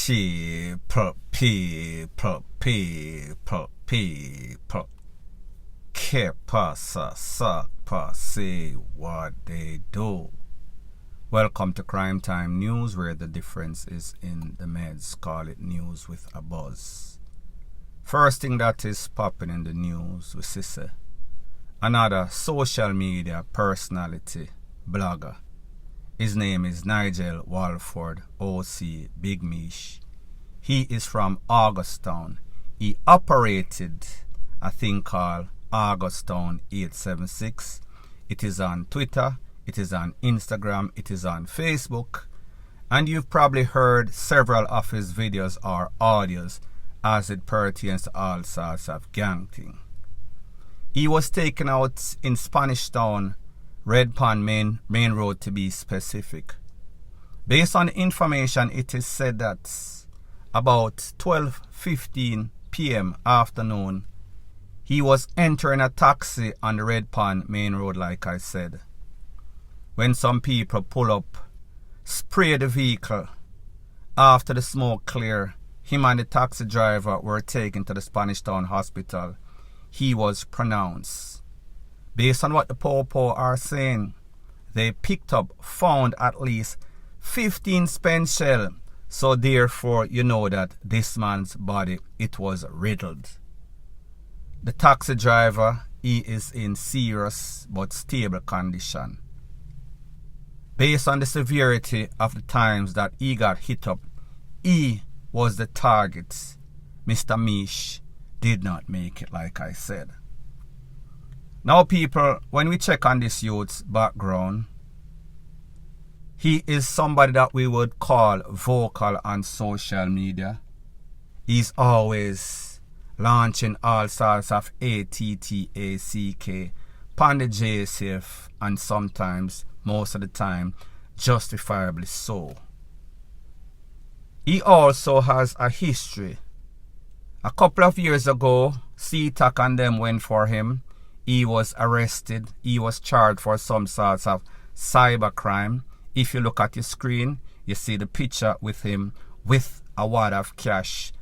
People. Que pasa, suck, say what they do. Welcome to Crime Time News, where the difference is in the meds. Call it news with a buzz. First thing that is popping in the news, we see another social media personality, blogger. His name is Nigel Walford, OC Big MEECH. He is from Augustown. He operated a thing called Augustown 876. It is on Twitter, it is on Instagram, it is on Facebook, and you've probably heard several of his videos or audios as it pertains to all sorts of gang thing. He was taken out in Spanish Town, Red Pond main road to be specific. Based on the information, it is said that about 12:15 p.m. afternoon, he was entering a taxi on the Red Pond main road, like I said, when some people pull up, spray the vehicle. After the smoke clear, him and the taxi driver were taken to the Spanish Town Hospital. He was pronounced. Based on what the Popo are saying, they found at least 15 spent shell. So therefore, you know that this man's body, it was riddled. The taxi driver, he is in serious but stable condition. Based on the severity of the times that he got hit up, he was the target. Mr. MEECH did not make it, like I said. Now people, when we check on this youth's background, he is somebody that we would call vocal on social media. He's always launching all sorts of ATTACK, on the JSF, and sometimes, most of the time, justifiably so. He also has a history. A couple of years ago, CK3D and them went for him. He was arrested. He was charged for some sorts of cybercrime. If you look at your screen, you see the picture with him with a wad of cash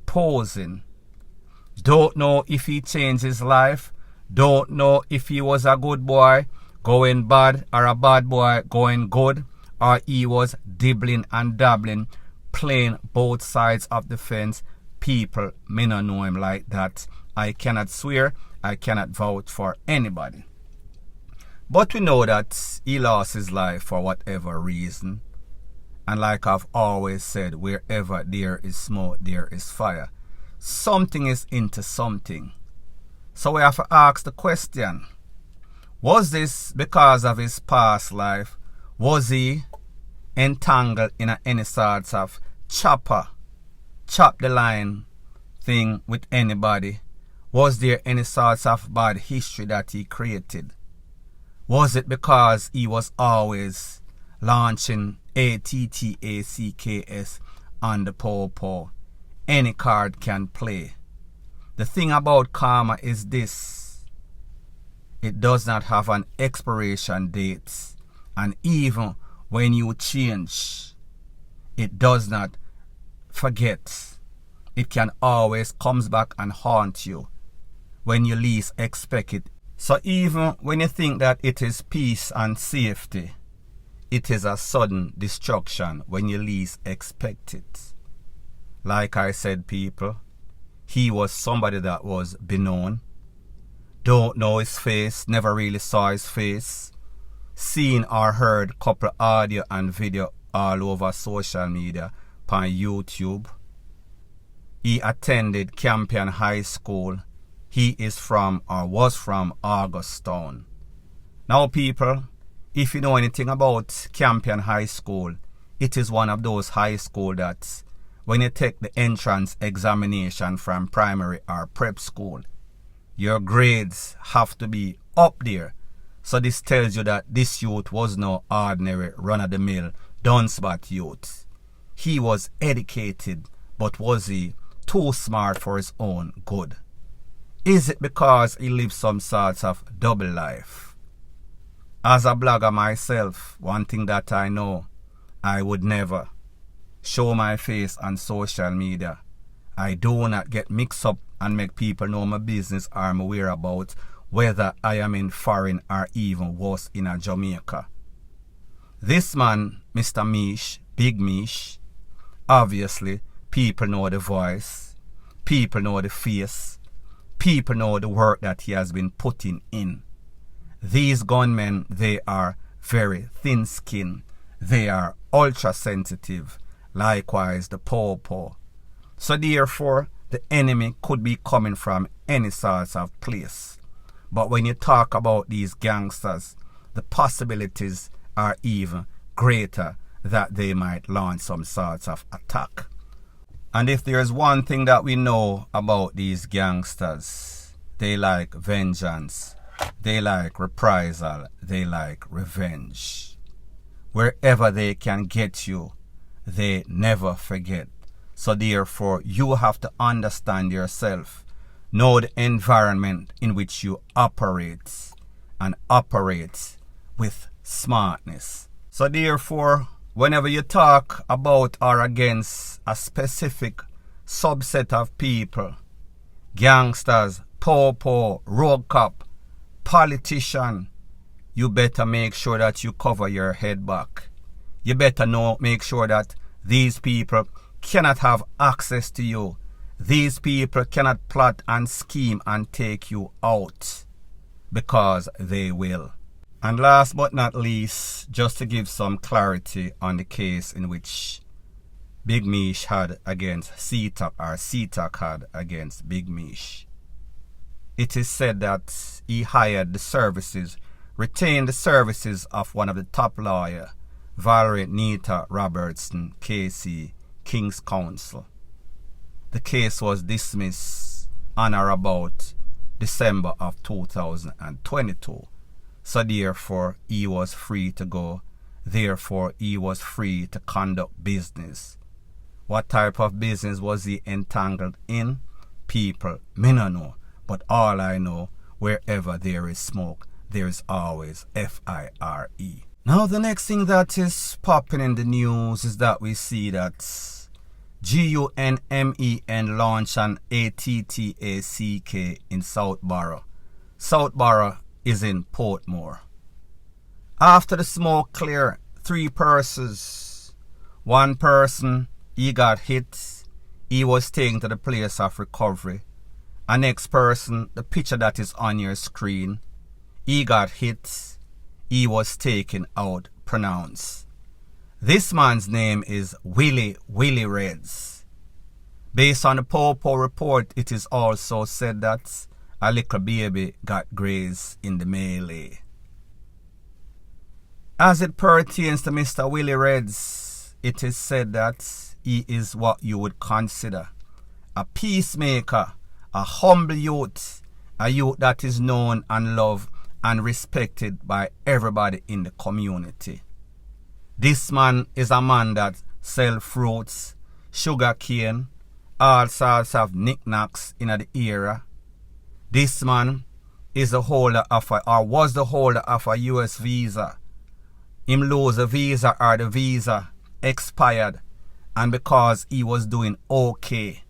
posing. Don't know if he changed his life. Don't know if he was a good boy going bad or a bad boy going good, or he was dibbling and dabbling, playing both sides of the fence. People may not know him like that. I cannot swear, I cannot vouch for anybody. But we know that he lost his life for whatever reason. And like I've always said, wherever there is smoke, there is fire. Something is into something. So we have to ask the question, was this because of his past life? Was he entangled in any sorts of chop the line thing with anybody? Was there any sorts of bad history that he created? Was it because he was always launching ATTACKS on the Popo? Any card can play. The thing about karma is this: it does not have an expiration date, and even when you change, it does not forget. It can always comes back and haunt you when you least expect it. So even when you think that it is peace and safety, it is a sudden destruction when you least expect it. Like I said, people, he was somebody that was beknown. Don't know his face, never really saw his face. Seen or heard couple audio and video all over social media, on YouTube. He attended Campion High School. He is from or was from Augustown. Now people, if you know anything about Campion High School, it is one of those high school that when you take the entrance examination from primary or prep school, your grades have to be up there. So this tells you that this youth was no ordinary run-of-the-mill dunce-bat youth. He was educated, but was he too smart for his own good? Is it because he lived some sorts of double life? As a blogger myself, one thing that I know, I would never show my face on social media. I do not get mixed up and make people know my business or my whereabouts, whether I am in foreign or even worse in a Jamaica. This man, Mr. MEECH, Big MEECH, obviously people know the voice, people know the face, people know the work that he has been putting in. These gunmen, they are very thin-skinned, they are ultra-sensitive, likewise the Popo. So therefore, the enemy could be coming from any sorts of place. But when you talk about these gangsters, the possibilities are even greater that they might launch some sorts of attack. And if there's one thing that we know about these gangsters, they like vengeance, they like reprisal, they like revenge. Wherever they can get you, they never forget. So therefore, you have to understand yourself, know the environment in which you operate, and operate with smartness. So therefore, whenever you talk about or against a specific subset of people, gangsters, Popo, road cop, politician, you better make sure that you cover your head back. You better make sure that these people cannot have access to you. These people cannot plot and scheme and take you out, because they will. And last but not least, just to give some clarity on the case in which Big MEECH had against CTOC, or CTOC had against Big MEECH. It is said that he hired the services, retained the services of one of the top lawyers, Valerie Nita Robertson, KC, King's Counsel. The case was dismissed on or about December of 2022. So therefore, he was free to go. Therefore, he was free to conduct business. What type of business was he entangled in? People, me no know. But all I know, wherever there is smoke, there is always fire. Now the next thing that is popping in the news is that we see that GUNMEN launched an ATTACK in Southborough. Southborough is in Portmore. After the smoke cleared, 3 persons. One person, he got hit. He was taken to the place of recovery. A next person, the picture that is on your screen, he got hit. He was taken out, pronounced. This man's name is Willy Reds. Based on the Popo report, it is also said that a little baby got grazed in the melee. As it pertains to Mr. Willy Reds, it is said that he is what you would consider a peacemaker, a humble youth, a youth that is known and loved and respected by everybody in the community. This man is a man that sells fruits, sugar cane, all sorts of knickknacks in the era. This man is the holder of was the holder of a US visa. Him lose the visa or the visa expired, and because he was doing okay,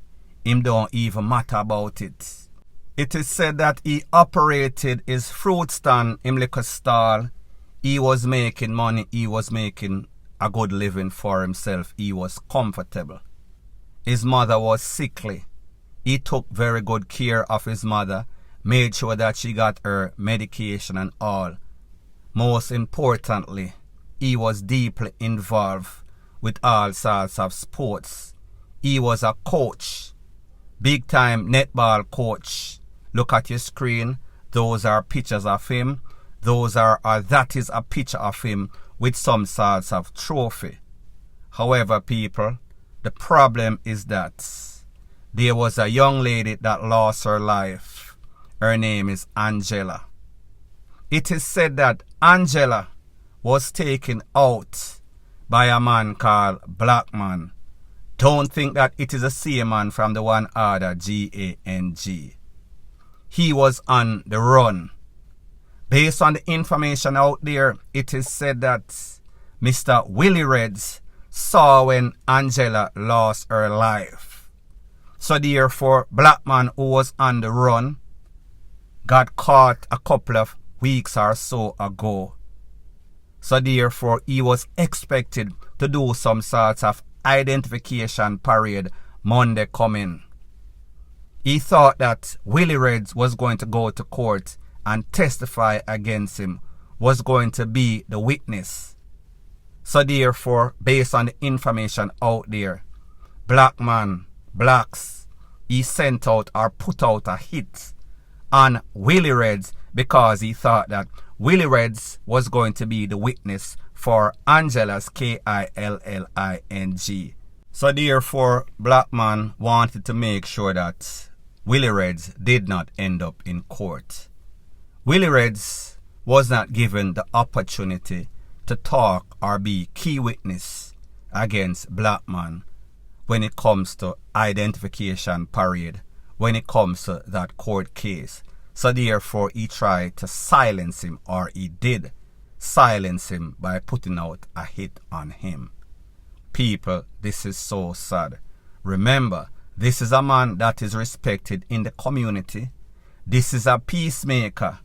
him don't even matter about it. It is said that he operated his fruit stand, him liquor stall. He was making money, he was making a good living for himself, he was comfortable. His mother was sickly. He took very good care of his mother, made sure that she got her medication and all. Most importantly, he was deeply involved with all sorts of sports. He was a coach, big time netball coach. Look at your screen, those are pictures of him. That is a picture of him with some sorts of trophy. However, people, the problem is that there was a young lady that lost her life. Her name is Angela. It is said that Angela was taken out by a man called Black Man. Don't think that it is the same man from the one order GANG. He was on the run. Based on the information out there, it is said that Mr. Willy Reds saw when Angela lost her life. So therefore, black man who was on the run got caught a couple of weeks or so ago. So therefore, he was expected to do some sort of identification parade Monday coming. He thought that Willie Reds was going to go to court and testify against him, was going to be the witness. So therefore, based on the information out there, black man, blacks, he sent out or put out a hit on Willie Reds because he thought that Willie Reds was going to be the witness for Angela's KILLING. So therefore, black man wanted to make sure that Willie Reds did not end up in court. Willie Reds was not given the opportunity to talk or be key witness against black man when it comes to identification parade, when it comes to that court case. So therefore, he tried to silence him, or he did silence him by putting out a hit on him. People, this is so sad. Remember, this is a man that is respected in the community. This is a peacemaker.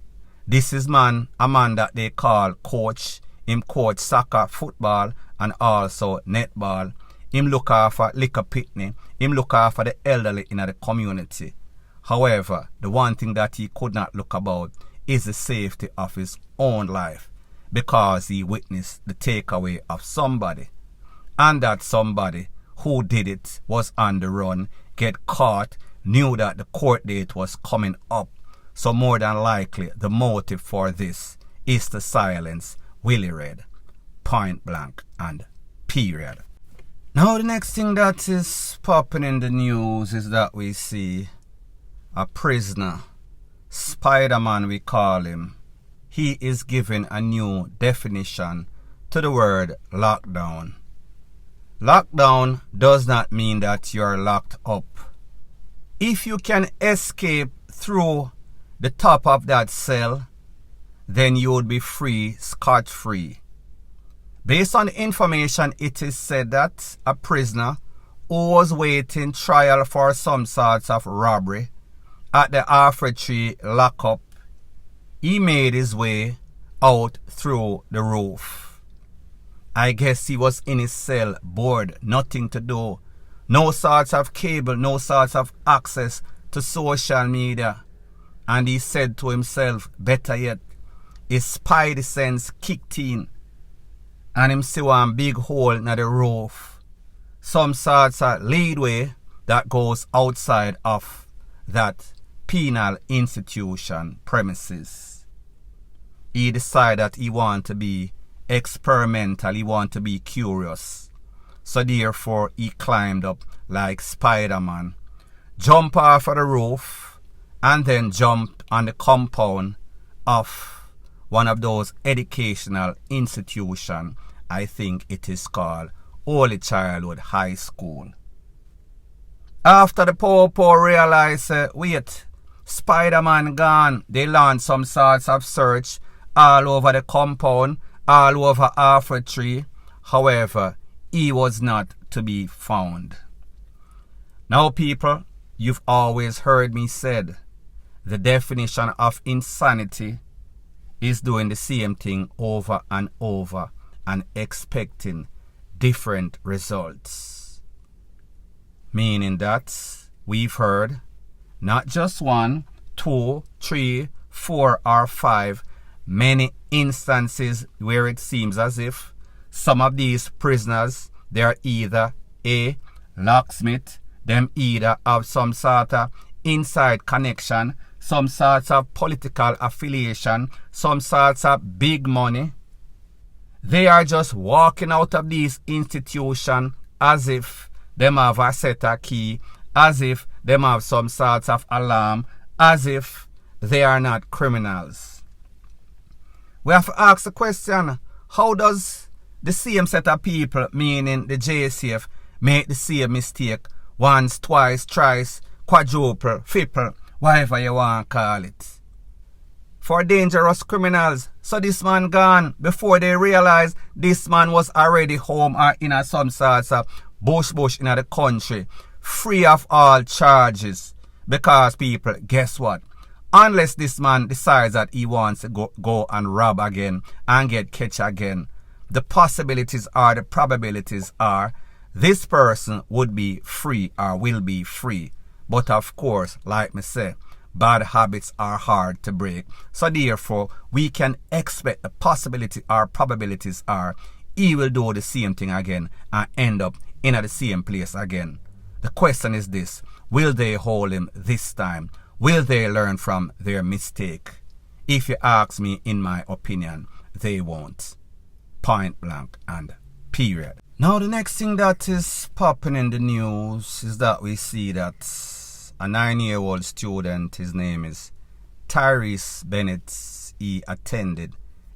This is a man that they call coach. Him coach soccer, football, and also netball. Him look after liquor pitney. Him look after the elderly in the community. However, the one thing that he could not look about is the safety of his own life, because he witnessed the takeaway of somebody. And that somebody who did it was on the run, get caught, knew that the court date was coming up. So more than likely, the motive for this is to silence Willie Red. Point blank and period. Now the next thing that is popping in the news is that we see a prisoner, Spider-Man we call him. He is given a new definition to the word lockdown. Lockdown does not mean that you are locked up. If you can escape through the top of that cell, then you would be free, scot-free. Based on the information, it is said that a prisoner who was waiting trial for some sorts of robbery at the LL3D lockup, he made his way out through the roof. I guess he was in his cell, bored, nothing to do, no sorts of cable, no sorts of access to social media. And he said to himself, better yet, his spidey sense kicked in, and him see one big hole in the roof, some sorts of leadway that goes outside of that penal institution premises. He decided that he want to be experimental, he want to be curious. So therefore he climbed up like Spider-Man, jumped off of the roof, and then jumped on the compound of one of those educational institutions. I think it is called Holy Childhood High School. After the poor realized, wait, Spider-Man gone, they launched some sorts of search all over the compound, all over LL3D. However, he was not to be found. Now people, you've always heard me said, the definition of insanity is doing the same thing over and over and expecting different results. Meaning that we've heard not just 1, 2, 3, 4, or 5, many instances where it seems as if some of these prisoners, they are either a locksmith, them either have some sort of inside connection, some sorts of political affiliation, some sorts of big money. They are just walking out of these institutions as if them have a set of key, as if them have some sorts of alarm, as if they are not criminals. We have to ask the question, how does the same set of people, meaning the JCF, make the same mistake once, twice, thrice, quadruple, triple, whatever you want to call it? for dangerous criminals. So this man gone before they realize this man was already home or in some sorts of bush in the country, free of all charges. Because people, guess what? Unless this man decides that he wants to go and rob again and get catch again, the possibilities are, the probabilities are, this person would be free or will be free. But of course, like me say, bad habits are hard to break. So therefore, we can expect the possibility or probabilities are he will do the same thing again and end up in the same place again. The question is this: will they hold him this time? Will they learn from their mistake? If you ask me, in my opinion, they won't. Point blank and period. Now the next thing that is popping in the news is that we see that a 9-year-old student, his name is Tyrese Bennett, he attended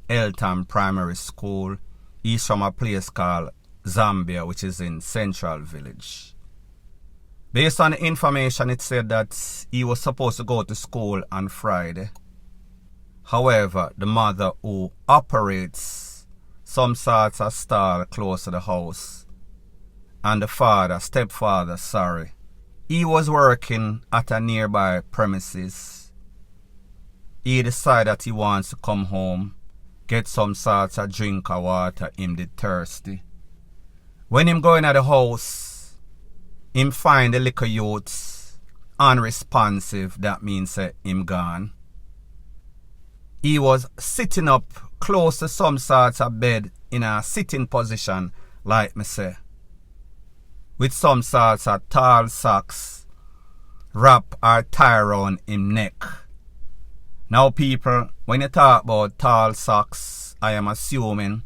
Eltham Primary School. He's from a place called Zambia, which is in Central Village. Based on the information, it said that he was supposed to go to school on Friday. However, the mother, who operates some sorts of stall close to the house, and the stepfather, he was working at a nearby premises. He decided that he wants to come home, get some sorts of drink or water, him did thirsty. When him going at the house, him find the little youths unresponsive, that means him gone. He was sitting up close to some sorts of bed in a sitting position, like me say, with some sorts of tall socks wrap or tie around him neck. Now people, when you talk about tall socks, I am assuming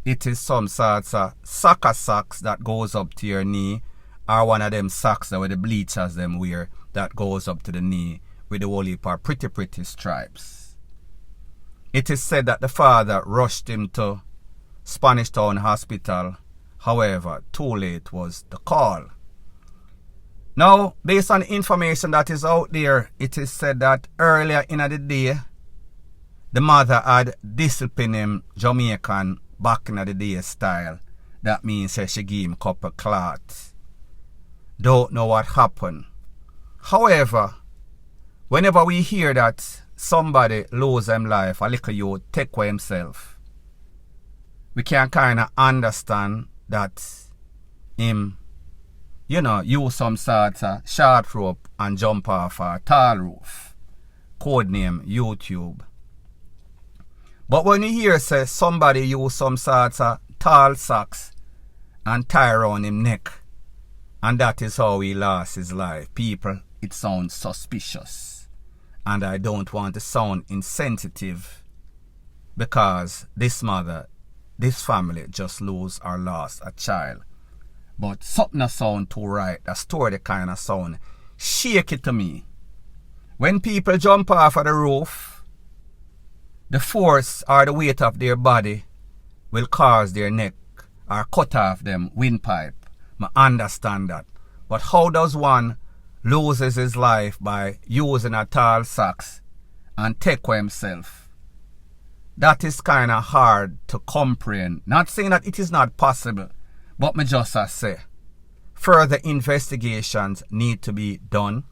it is some sorts of soccer socks that goes up to your knee, or one of them socks that with the bleachers them wear that goes up to the knee with the whole heap of pretty stripes. It is said that the father rushed him to Spanish Town Hospital. However, too late was the call. Now, based on the information that is out there, it is said that earlier in the day, the mother had disciplined him Jamaican back in the day style. That means she gave him a couple clots. Don't know what happened. However, whenever we hear that somebody lose them life, a little youth take away himself, we can kind of understand that him, use some sort of short rope and jump off a tall roof. Codename YouTube. But when you hear say somebody use some sort of tall socks and tie around him neck, and that is how he lost his life, people, it sounds suspicious. And I don't want to sound insensitive, because this mother, this family just lose or lost a child. But something that sound too right, that story that kind of sound shaky to me. When people jump off of the roof, the force or the weight of their body will cause their neck or cut off them windpipe. I understand that. But how does one loses his life by using a tall socks and take away himself? That is kind of hard to comprehend. Not saying that it is not possible, but me just say, further investigations need to be done.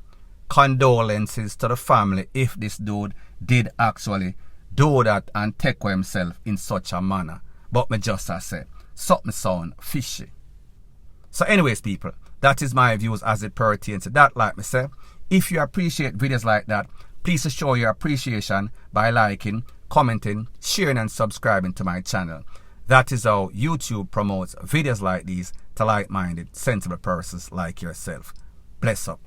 Condolences to the family if this dude did actually do that and take away himself in such a manner. But me just say, something sound fishy. So anyways, people, that is my views as it pertains to that. Like me say, if you appreciate videos like that, please show your appreciation by liking, commenting, sharing and subscribing to my channel. That is how YouTube promotes videos like these to like-minded, sensible persons like yourself. Bless up.